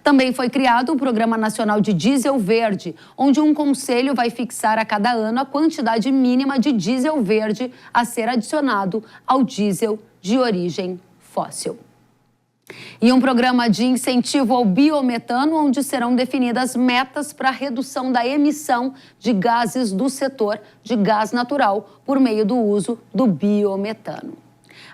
Também foi criado o Programa Nacional de Diesel Verde, onde um conselho vai fixar a cada ano a quantidade mínima de diesel verde a ser adicionado ao diesel de origem fóssil. E um programa de incentivo ao biometano, onde serão definidas metas para a redução da emissão de gases do setor de gás natural por meio do uso do biometano.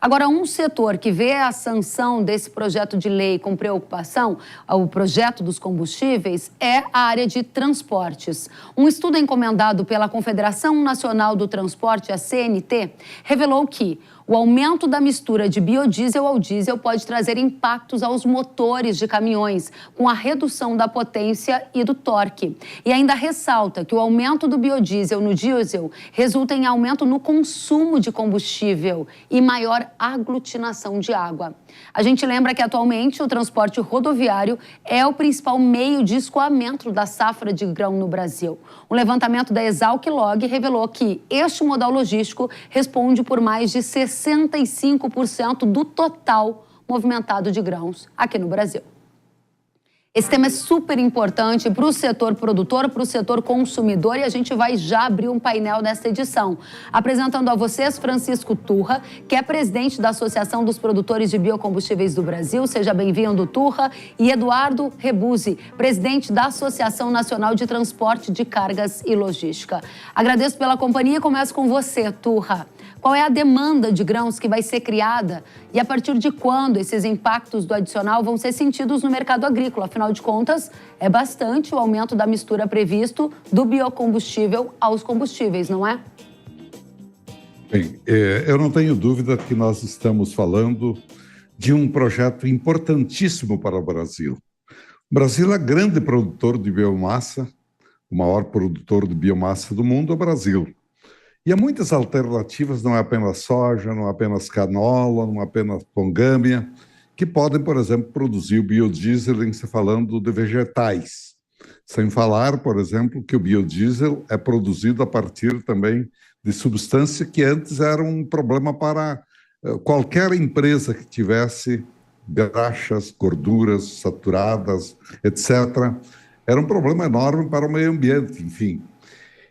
Agora, um setor que vê a sanção desse projeto de lei com preocupação, o projeto dos combustíveis, é a área de transportes. Um estudo encomendado pela Confederação Nacional do Transporte, a CNT, revelou que o aumento da mistura de biodiesel ao diesel pode trazer impactos aos motores de caminhões, com a redução da potência e do torque. E ainda ressalta que o aumento do biodiesel no diesel resulta em aumento no consumo de combustível e maior aglutinação de água. A gente lembra que atualmente o transporte rodoviário é o principal meio de escoamento da safra de grão no Brasil. Um levantamento da Exalc-Log revelou que este modal logístico responde por mais de 65% do total movimentado de grãos aqui no Brasil. Esse tema é super importante para o setor produtor, para o setor consumidor, e a gente vai já abrir um painel nesta edição. Apresentando a vocês Francisco Turra, que é presidente da Associação dos Produtores de Biocombustíveis do Brasil. Seja bem-vindo, Turra. E Eduardo Rebuzzi, presidente da Associação Nacional de Transporte de Cargas e Logística. Agradeço pela companhia e começo com você, Turra. Qual é a demanda de grãos que vai ser criada e a partir de quando esses impactos do adicional vão ser sentidos no mercado agrícola? Afinal de contas, é bastante o aumento da mistura previsto do biocombustível aos combustíveis, não é? Bem, eu não tenho dúvida que nós estamos falando de um projeto importantíssimo para o Brasil. O Brasil é grande produtor de biomassa, o maior produtor de biomassa do mundo é o Brasil. E há muitas alternativas, não é apenas soja, não é apenas canola, não é apenas pongâmea, que podem, por exemplo, produzir o biodiesel em se falando de vegetais. Sem falar, por exemplo, que o biodiesel é produzido a partir também de substância que antes era um problema para qualquer empresa que tivesse graxas, gorduras saturadas, etc. Era um problema enorme para o meio ambiente, enfim.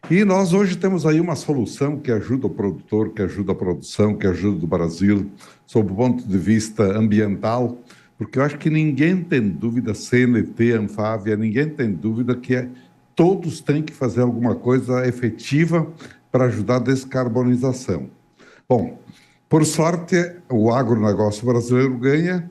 E nós hoje temos aí uma solução que ajuda o produtor, que ajuda a produção, que ajuda o Brasil, sob o ponto de vista ambiental, porque eu acho que ninguém tem dúvida, CNT, Anfávia, ninguém tem dúvida que todos têm que fazer alguma coisa efetiva para ajudar a descarbonização. Bom, por sorte, o agronegócio brasileiro ganha,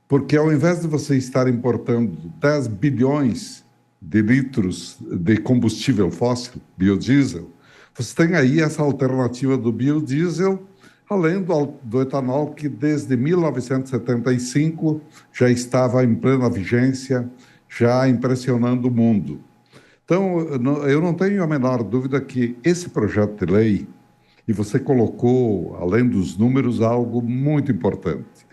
porque ao invés de você estar importando 10 bilhões de litros de combustível fóssil, biodiesel, você tem aí essa alternativa do biodiesel, além do etanol, que desde 1975 já estava em plena vigência, já impressionando o mundo. Então, eu não tenho a menor dúvida que esse projeto de lei, e você colocou, além dos números, algo muito importante.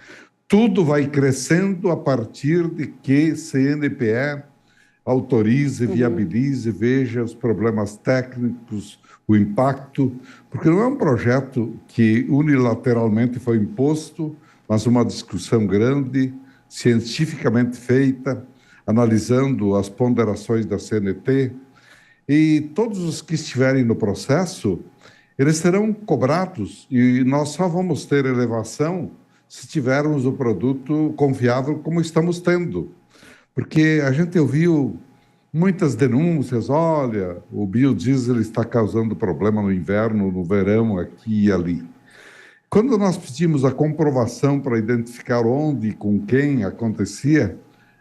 Tudo vai crescendo a partir de que CNPE autorize, viabilize, veja os problemas técnicos, o impacto, porque não é um projeto que unilateralmente foi imposto, mas uma discussão grande, cientificamente feita, analisando as ponderações da CNT, e todos os que estiverem no processo, eles serão cobrados, e nós só vamos ter elevação se tivermos o produto confiável como estamos tendo. Porque a gente ouviu muitas denúncias, olha, o biodiesel está causando problema no inverno, no verão, aqui e ali. Quando nós pedimos a comprovação para identificar onde e com quem acontecia,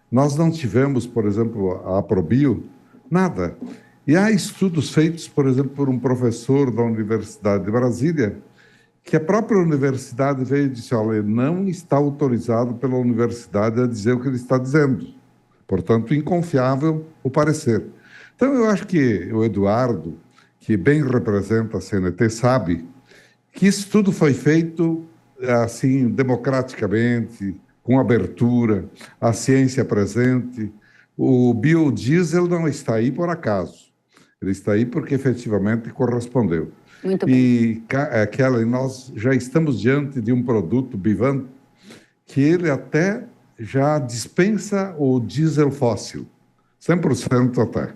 nós não tivemos, por exemplo, a Aprobio, nada. E há estudos feitos, por exemplo, por um professor da Universidade de Brasília, que a própria universidade veio e disse, olha, não está autorizado pela universidade a dizer o que ele está dizendo. Portanto, inconfiável o parecer. Então, eu acho que o Eduardo, que bem representa a CNT, sabe que isso tudo foi feito assim, democraticamente, com abertura, a ciência presente. O biodiesel não está aí por acaso. Ele está aí porque efetivamente correspondeu. Muito bem. E, Kelly, nós já estamos diante de um produto, Bivan, que ele até já dispensa o diesel fóssil, 100% até.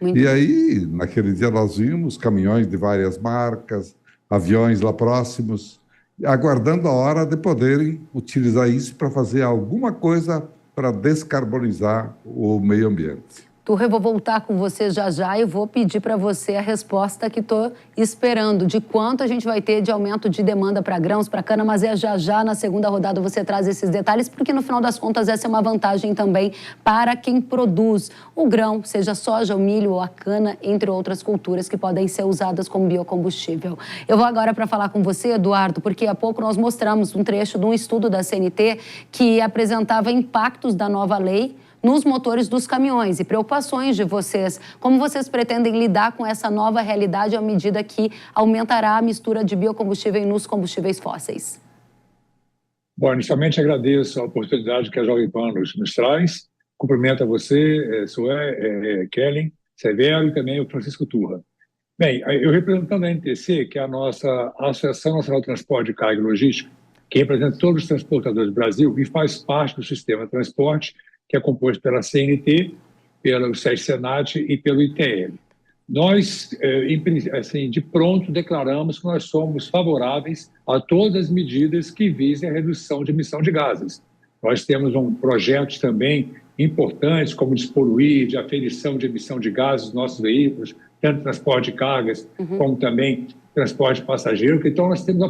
Muito E bem. aí, naquele dia, nós vimos caminhões de várias marcas, aviões lá próximos, aguardando a hora de poderem utilizar isso para fazer alguma coisa para descarbonizar o meio ambiente. Turra, eu vou voltar com você já já e vou pedir para você a resposta que estou esperando, de quanto a gente vai ter de aumento de demanda para grãos, para cana, mas é já já na segunda rodada você traz esses detalhes, porque no final das contas essa é uma vantagem também para quem produz o grão, seja soja, o milho ou a cana, entre outras culturas que podem ser usadas como biocombustível. Eu vou agora para falar com você, Eduardo, porque há pouco nós mostramos um trecho de um estudo da CNT que apresentava impactos da nova lei nos motores dos caminhões e preocupações de vocês. Como vocês pretendem lidar com essa nova realidade à medida que aumentará a mistura de biocombustível nos combustíveis fósseis? Bom, inicialmente agradeço a oportunidade que a Jovem Pan nos traz. Cumprimento a você, Sué, Kellen, Severo e também o Francisco Turra. Bem, eu representando a NTC, que é a nossa Associação Nacional de Transporte de Carga e Logística, que representa todos os transportadores do Brasil e faz parte do sistema de transporte, que é composto pela CNT, pelo SESC-Senat e pelo ITL. Nós, assim, de pronto, declaramos que nós somos favoráveis a todas as medidas que visem a redução de emissão de gases. Nós temos projetos também importantes, como despoluir, de aferição de emissão de gases dos nossos veículos, tanto transporte de cargas, como também transporte de passageiro. Então, nós temos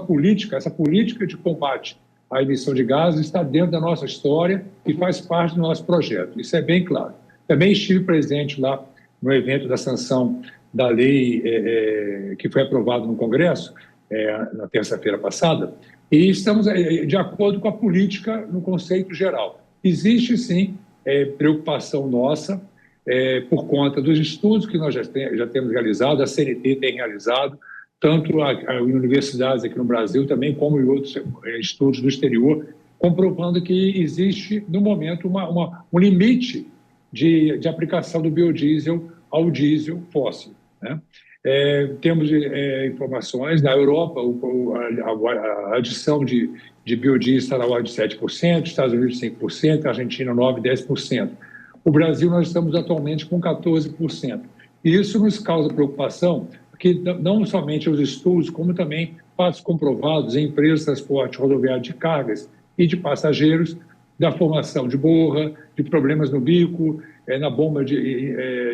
essa política de combate à emissão de gases está dentro da nossa história e faz parte do nosso projeto. Isso é bem claro. Também estive presente lá no evento da sanção da lei que foi aprovado no Congresso na terça-feira passada, e estamos de acordo com a política no conceito geral. Existe, sim, preocupação nossa por conta dos estudos que nós já temos realizado, a CNT tem realizado, tanto em universidades aqui no Brasil também, como em outros estudos do exterior, comprovando que existe, no momento, um limite de aplicação do biodiesel ao diesel fóssil, né? Temos informações, na Europa, a adição de biodiesel está na ordem de 7%, Estados Unidos 5%, Argentina 9%, 10%. O Brasil, nós estamos atualmente com 14%. E isso nos causa preocupação, porque não somente os estudos, como também fatos comprovados em empresas de transporte rodoviário de cargas e de passageiros, da formação de borra, de problemas no bico, na bomba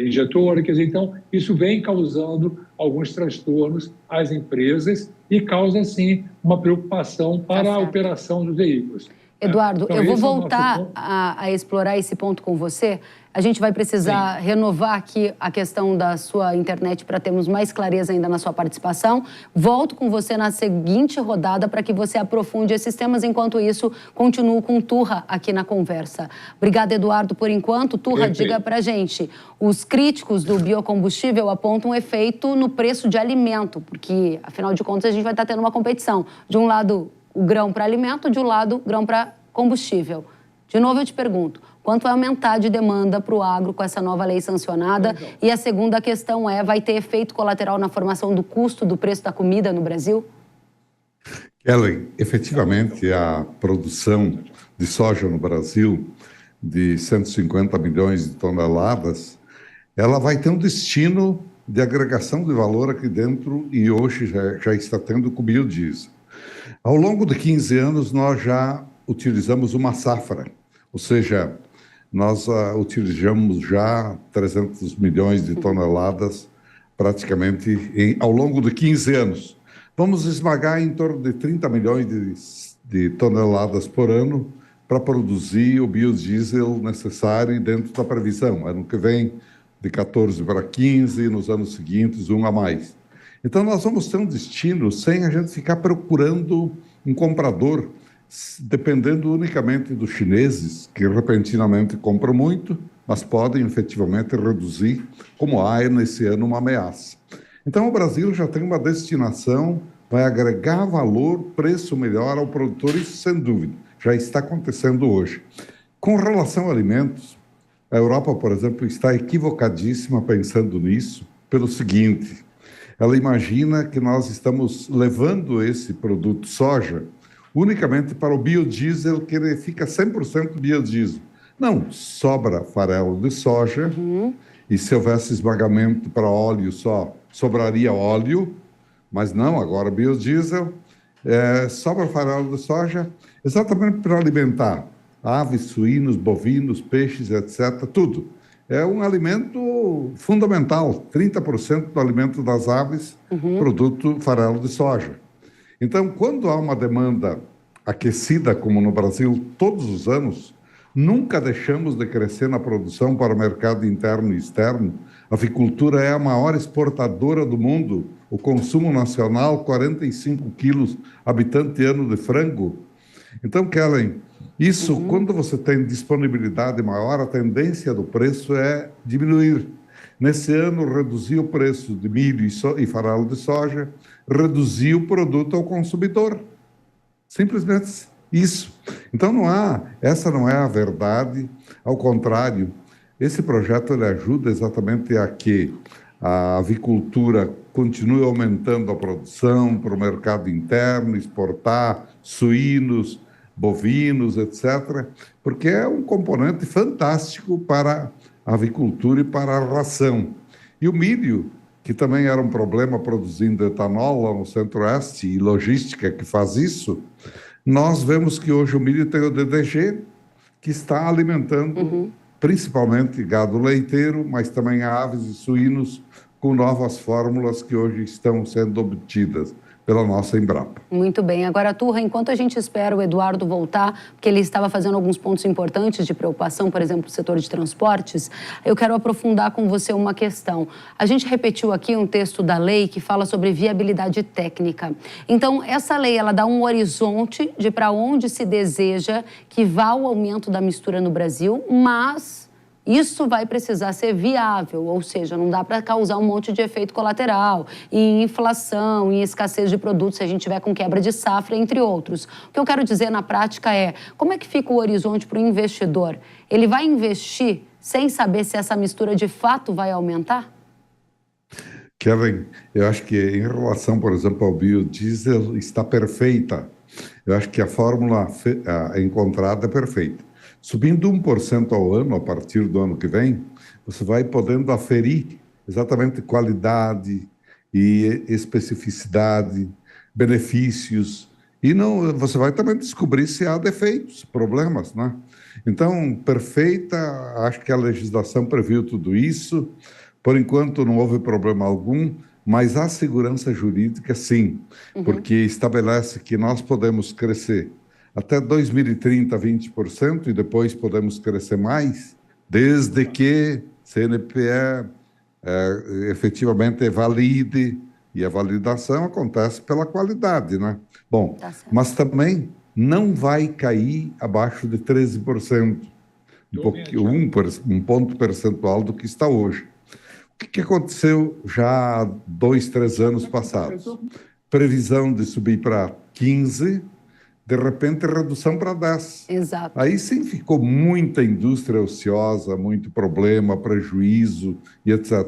injetora. Quer dizer, então, isso vem causando alguns transtornos às empresas e causa, sim, uma preocupação para a operação dos veículos. Eduardo, então, eu vou voltar a explorar esse ponto com você. A gente vai precisar renovar aqui a questão da sua internet para termos mais clareza ainda na sua participação. Volto com você na seguinte rodada para que você aprofunde esses temas. Enquanto isso, continuo com Turra aqui na conversa. Obrigada, Eduardo, por enquanto. Turra, diga para a gente. Os críticos do biocombustível apontam efeito no preço de alimento, porque, afinal de contas, a gente vai estar tendo uma competição. De um lado, o grão para alimento, de um lado, o grão para combustível. De novo, eu te pergunto, quanto vai aumentar de demanda para o agro com essa nova lei sancionada? E a segunda questão vai ter efeito colateral na formação do custo do preço da comida no Brasil? Kellen, efetivamente, a produção de soja no Brasil, de 150 milhões de toneladas, ela vai ter um destino de agregação de valor aqui dentro e hoje já está tendo com o biodiesel. Ao longo de 15 anos, nós já utilizamos uma safra, ou seja, nós utilizamos já 300 milhões de toneladas praticamente ao longo de 15 anos. Vamos esmagar em torno de 30 milhões de toneladas por ano para produzir o biodiesel necessário dentro da previsão. Ano que vem, de 14 para 15, nos anos seguintes, um a mais. Então, nós vamos ter um destino sem a gente ficar procurando um comprador, dependendo unicamente dos chineses, que repentinamente compram muito, mas podem efetivamente reduzir, como há nesse ano uma ameaça. Então, o Brasil já tem uma destinação, vai agregar valor, preço melhor ao produtor, isso sem dúvida, já está acontecendo hoje. Com relação a alimentos, a Europa, por exemplo, está equivocadíssima pensando nisso, pelo seguinte: ela imagina que nós estamos levando esse produto soja, unicamente para o biodiesel, que ele fica 100% biodiesel. Não, sobra farelo de soja, e se houvesse esmagamento para óleo só, sobraria óleo, mas não, agora biodiesel, sobra farelo de soja, exatamente para alimentar aves, suínos, bovinos, peixes, etc., tudo. É um alimento fundamental, 30% do alimento das aves, produto farelo de soja. Então, quando há uma demanda aquecida, como no Brasil, todos os anos, nunca deixamos de crescer na produção para o mercado interno e externo. A avicultura é a maior exportadora do mundo. O consumo nacional, 45 quilos habitante ano de frango. Então, Kellen, isso, quando você tem disponibilidade maior, a tendência do preço é diminuir. Nesse ano, reduziu o preço de milho e farelo de soja, reduziu o produto ao consumidor. Simplesmente isso. Então, essa não é a verdade. Ao contrário, esse projeto ele ajuda exatamente a que a avicultura continue aumentando a produção para o mercado interno, exportar suínos, bovinos, etc., porque é um componente fantástico para a avicultura e para a ração. E o milho, que também era um problema produzindo etanol lá no Centro-Oeste, e logística que faz isso, nós vemos que hoje o milho tem o DDG, que está alimentando principalmente gado leiteiro, mas também aves e suínos, com novas fórmulas que hoje estão sendo obtidas pela nossa Embrapa. Muito bem. Agora, Turra, enquanto a gente espera o Eduardo voltar, porque ele estava fazendo alguns pontos importantes de preocupação, por exemplo, o setor de transportes, eu quero aprofundar com você uma questão. A gente repetiu aqui um texto da lei que fala sobre viabilidade técnica. Então, essa lei, ela dá um horizonte de para onde se deseja que vá o aumento da mistura no Brasil, mas isso vai precisar ser viável, ou seja, não dá para causar um monte de efeito colateral, em inflação, em escassez de produtos, se a gente tiver com quebra de safra, entre outros. O que eu quero dizer na prática é, como é que fica o horizonte para o investidor? Ele vai investir sem saber se essa mistura de fato vai aumentar? Kellen, eu acho que em relação, por exemplo, ao biodiesel, está perfeita. Eu acho que a fórmula encontrada é perfeita. Subindo 1% ao ano, a partir do ano que vem, você vai podendo aferir exatamente qualidade e especificidade, benefícios, e não, você vai também descobrir se há defeitos, problemas, né? Então, perfeita, acho que a legislação previu tudo isso, por enquanto não houve problema algum, mas a segurança jurídica, sim, porque estabelece que nós podemos crescer até 2030, 20%, e depois podemos crescer mais, desde que CNPE efetivamente valide, e a validação acontece pela qualidade, né? Bom, mas também não vai cair abaixo de 13%, um ponto percentual do que está hoje. O que aconteceu já há 2, 3 anos passados? Previsão de subir para 15%, de repente, redução para 10%. Exato. Aí sim ficou muita indústria ociosa, muito problema, prejuízo e etc.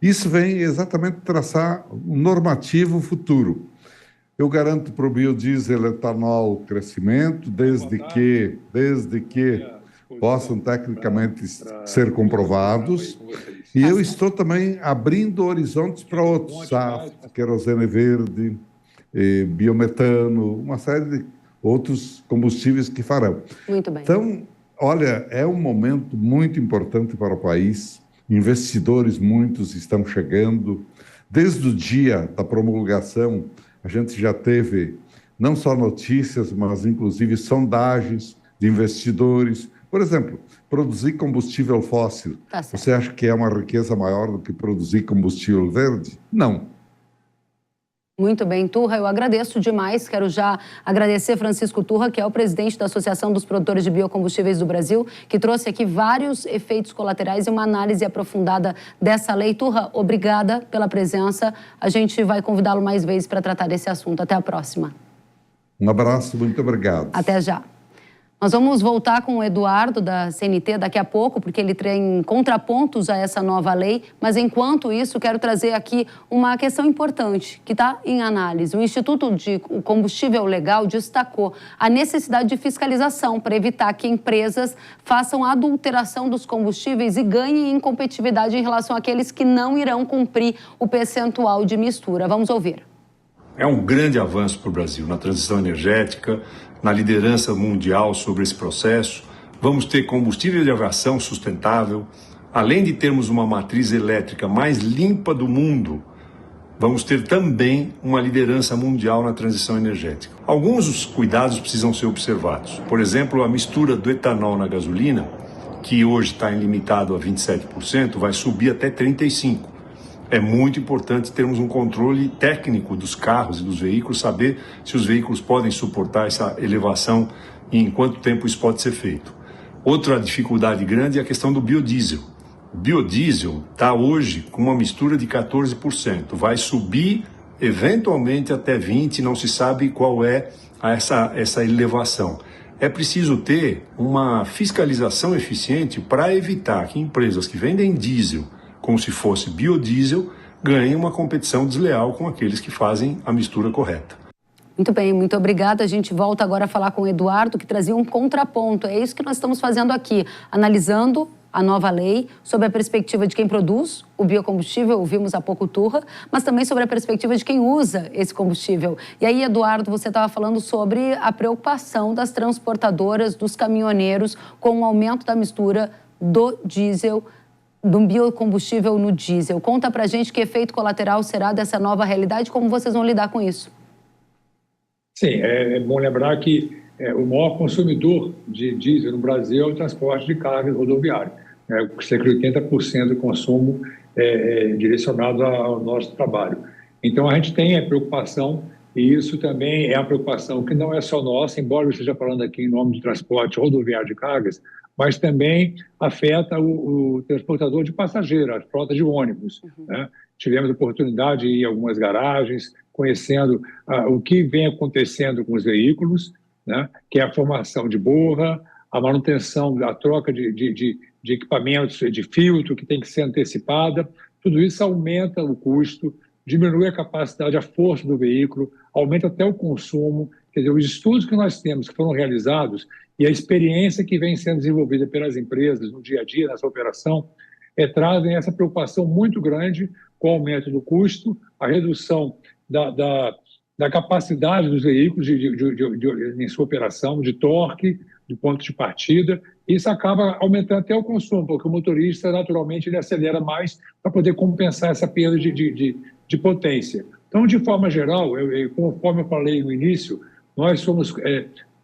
Isso vem exatamente traçar um normativo futuro. Eu garanto para o biodiesel etanol crescimento, desde que possam tecnicamente ser comprovados. E eu estou também abrindo horizontes para outros, querosene verde, biometano, uma série de outros combustíveis que farão. Muito bem. Então, olha, é um momento muito importante para o país. Investidores muitos estão chegando. Desde o dia da promulgação, a gente já teve não só notícias, mas inclusive sondagens de investidores. Por exemplo, produzir combustível fóssil. Tá certo. Você acha que é uma riqueza maior do que produzir combustível verde? Não. Muito bem, Turra, eu agradeço demais. Quero já agradecer Francisco Turra, que é o presidente da Associação dos Produtores de Biocombustíveis do Brasil, que trouxe aqui vários efeitos colaterais e uma análise aprofundada dessa lei. Turra, obrigada pela presença. A gente vai convidá-lo mais vezes para tratar desse assunto. Até a próxima. Um abraço, muito obrigado. Até já. Nós vamos voltar com o Eduardo da CNT daqui a pouco, porque ele tem contrapontos a essa nova lei. Mas, enquanto isso, quero trazer aqui uma questão importante que está em análise. O Instituto de Combustível Legal destacou a necessidade de fiscalização para evitar que empresas façam adulteração dos combustíveis e ganhem em competitividade em relação àqueles que não irão cumprir o percentual de mistura. Vamos ouvir. É um grande avanço para o Brasil na transição energética, na liderança mundial sobre esse processo. Vamos ter combustível de aviação sustentável, além de termos uma matriz elétrica mais limpa do mundo, vamos ter também uma liderança mundial na transição energética. Alguns dos cuidados precisam ser observados. Por exemplo, a mistura do etanol na gasolina, que hoje está limitado a 27%, vai subir até 35%. É muito importante termos um controle técnico dos carros e dos veículos, saber se os veículos podem suportar essa elevação e em quanto tempo isso pode ser feito. Outra dificuldade grande é a questão do biodiesel. O biodiesel está hoje com uma mistura de 14%, vai subir eventualmente até 20%, não se sabe qual é essa elevação. É preciso ter uma fiscalização eficiente para evitar que empresas que vendem diesel como se fosse biodiesel, ganhem uma competição desleal com aqueles que fazem a mistura correta. Muito bem, muito obrigada. A gente volta agora a falar com o Eduardo, que trazia um contraponto. É isso que nós estamos fazendo aqui, analisando a nova lei sobre a perspectiva de quem produz o biocombustível, ouvimos há pouco Turra, mas também sobre a perspectiva de quem usa esse combustível. E aí, Eduardo, você estava falando sobre a preocupação das transportadoras, dos caminhoneiros com o aumento da mistura do diesel, do biocombustível no diesel. Conta pra gente que efeito colateral será dessa nova realidade, como vocês vão lidar com isso? Sim, é bom lembrar que o maior consumidor de diesel no Brasil é o transporte de cargas rodoviário, cerca de 80% do consumo direcionado ao nosso trabalho. Então, a gente tem a preocupação, e isso também é uma preocupação que não é só nossa, embora eu esteja falando aqui em nome de transporte rodoviário de cargas, mas também afeta o transportador de passageiros, a frota de ônibus. Né? Tivemos a oportunidade de ir em algumas garagens, conhecendo o que vem acontecendo com os veículos, né? Que é a formação de borra, a manutenção, a troca de equipamentos, de filtro que tem que ser antecipada. Tudo isso aumenta o custo, diminui a capacidade, a força do veículo, aumenta até o consumo. Quer dizer, os estudos que nós temos, que foram realizados, e a experiência que vem sendo desenvolvida pelas empresas no dia a dia, nessa operação, trazem essa preocupação muito grande com o aumento do custo, a redução da capacidade dos veículos em sua operação, de torque, de ponto de partida. Isso acaba aumentando até o consumo, porque o motorista, naturalmente, ele acelera mais para poder compensar essa perda de potência. Então, de forma geral, conforme eu falei no início, nós somos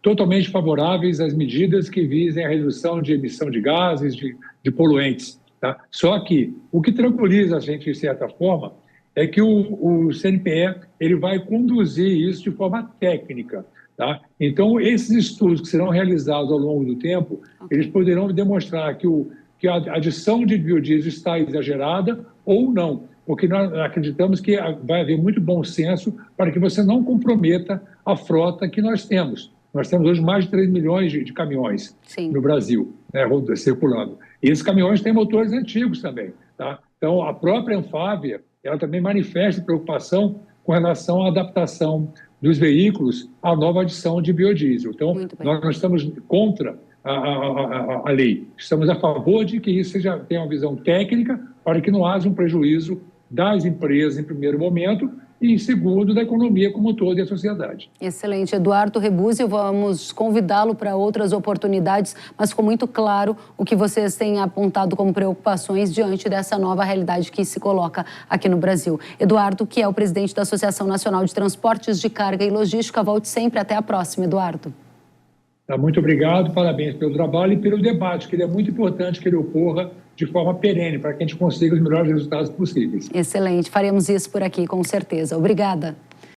totalmente favoráveis às medidas que visem a redução de emissão de gases, de poluentes. Tá? Só que o que tranquiliza a gente, de certa forma, é que o CNPE ele vai conduzir isso de forma técnica. Tá? Então, esses estudos que serão realizados ao longo do tempo, eles poderão demonstrar que a adição de biodiesel está exagerada ou não, porque nós acreditamos que vai haver muito bom senso para que você não comprometa a frota que nós temos. Nós temos hoje mais de 3 milhões de caminhões no Brasil, circulando. E esses caminhões têm motores antigos também. Tá? Então, a própria Anfávia, ela também manifesta preocupação com relação à adaptação dos veículos à nova adição de biodiesel. Então, nós não estamos contra a lei. Estamos a favor de que isso tenha uma visão técnica para que não haja um prejuízo das empresas, em primeiro momento, e, em segundo, da economia como um todo e a sociedade. Excelente. Eduardo Rebuzzi, vamos convidá-lo para outras oportunidades, mas ficou muito claro o que vocês têm apontado como preocupações diante dessa nova realidade que se coloca aqui no Brasil. Eduardo, que é o presidente da Associação Nacional de Transportes de Carga e Logística, volte sempre. Até a próxima, Eduardo. Muito obrigado, parabéns pelo trabalho e pelo debate, que ele é muito importante que ele ocorra de forma perene, para que a gente consiga os melhores resultados possíveis. Excelente, faremos isso por aqui, com certeza. Obrigada.